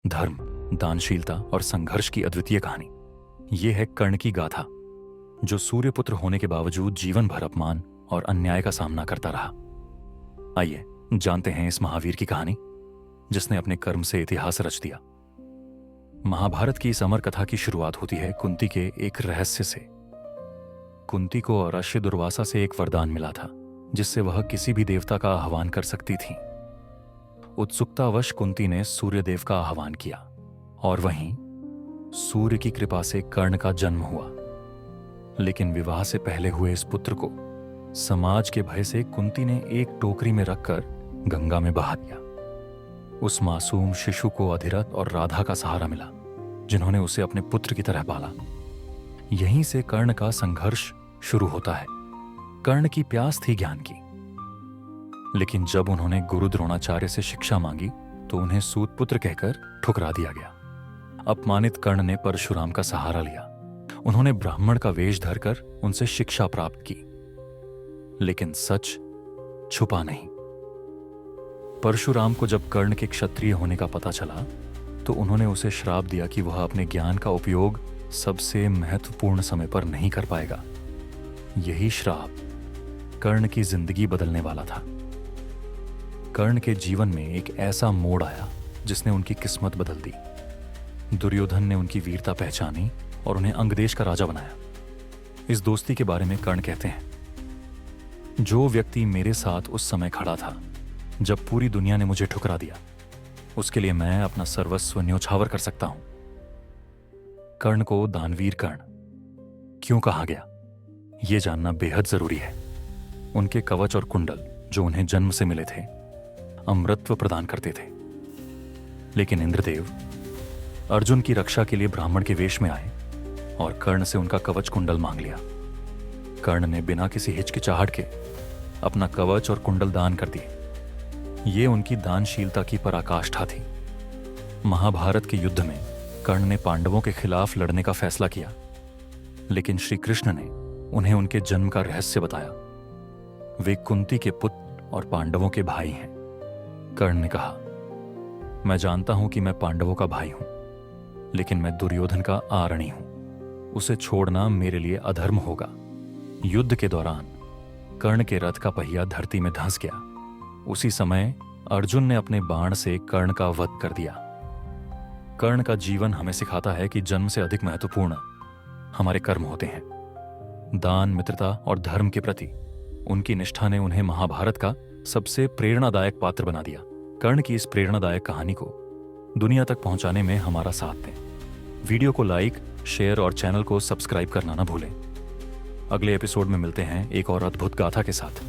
धर्म, दानशीलता और संघर्ष की अद्वितीय कहानी। ये है कर्ण की गाथा, जो सूर्यपुत्र होने के बावजूद जीवन भर अपमान और अन्याय का सामना करता रहा। आइए जानते हैं इस महावीर की कहानी, जिसने अपने कर्म से इतिहास रच दिया। महाभारत की इस अमर कथा की शुरुआत होती है कुंती के एक रहस्य से। कुंती को अरश्य दुर्वासा से एक वरदान मिला था, जिससे वह किसी भी देवता का आह्वान कर सकती थी। उत्सुकतावश कुंती ने सूर्यदेव का आह्वान किया और वहीं सूर्य की कृपा से कर्ण का जन्म हुआ। लेकिन विवाह से पहले हुए इस पुत्र को समाज के भय से कुंती ने एक टोकरी में रखकर गंगा में बहा दिया। उस मासूम शिशु को अधिरथ और राधा का सहारा मिला, जिन्होंने उसे अपने पुत्र की तरह पाला। यहीं से कर्ण का संघर्ष शुरू होता है। कर्ण की प्यास थी ज्ञान की, लेकिन जब उन्होंने गुरु द्रोणाचार्य से शिक्षा मांगी तो उन्हें सूत पुत्र कहकर ठुकरा दिया गया। अपमानित कर्ण ने परशुराम का सहारा लिया। उन्होंने ब्राह्मण का वेश धरकर उनसे शिक्षा प्राप्त की, लेकिन सच छुपा नहीं। परशुराम को जब कर्ण के क्षत्रिय होने का पता चला तो उन्होंने उसे श्राप दिया कि वह अपने ज्ञान का उपयोग सबसे महत्वपूर्ण समय पर नहीं कर पाएगा। यही श्राप कर्ण की जिंदगी बदलने वाला था। कर्ण के जीवन में एक ऐसा मोड़ आया जिसने उनकी किस्मत बदल दी। दुर्योधन ने उनकी वीरता पहचानी और उन्हें अंगदेश का राजा बनाया। इस दोस्ती के बारे में कर्ण कहते हैं, जो व्यक्ति मेरे साथ उस समय खड़ा था जब पूरी दुनिया ने मुझे ठुकरा दिया, उसके लिए मैं अपना सर्वस्व न्योछावर कर सकता हूं। कर्ण को दानवीर कर्ण क्यों कहा गया, यह जानना बेहद जरूरी है। उनके कवच और कुंडल, जो उन्हें जन्म से मिले थे, अमृतत्व प्रदान करते थे। लेकिन इंद्रदेव अर्जुन की रक्षा के लिए ब्राह्मण के वेश में आए और कर्ण से उनका कवच कुंडल मांग लिया। कर्ण ने बिना किसी हिचकिचाहट के अपना कवच और कुंडल दान कर दिए। ये उनकी दानशीलता की पराकाष्ठा थी। महाभारत के युद्ध में कर्ण ने पांडवों के खिलाफ लड़ने का फैसला किया, लेकिन श्री कृष्ण ने उन्हें उनके जन्म का रहस्य बताया। वे कुंती के पुत्र और पांडवों के भाई हैं। कर्ण ने कहा, मैं जानता हूं कि मैं पांडवों का भाई हूं, लेकिन मैं दुर्योधन का आरणी हूं। उसे छोड़ना मेरे लिए अधर्म होगा। युद्ध के दौरान कर्ण के रथ का पहिया धरती में धंस गया। उसी समय अर्जुन ने अपने बाण से कर्ण का वध कर दिया। कर्ण का जीवन हमें सिखाता है कि जन्म से अधिक महत्वपूर्ण हमारे कर्म होते हैं। दान, मित्रता और धर्म के प्रति उनकी निष्ठा ने उन्हें महाभारत का सबसे प्रेरणादायक पात्र बना दिया। कर्ण की इस प्रेरणादायक कहानी को दुनिया तक पहुंचाने में हमारा साथ दें। वीडियो को लाइक, शेयर और चैनल को सब्सक्राइब करना ना भूलें। अगले एपिसोड में मिलते हैं एक और अद्भुत गाथा के साथ।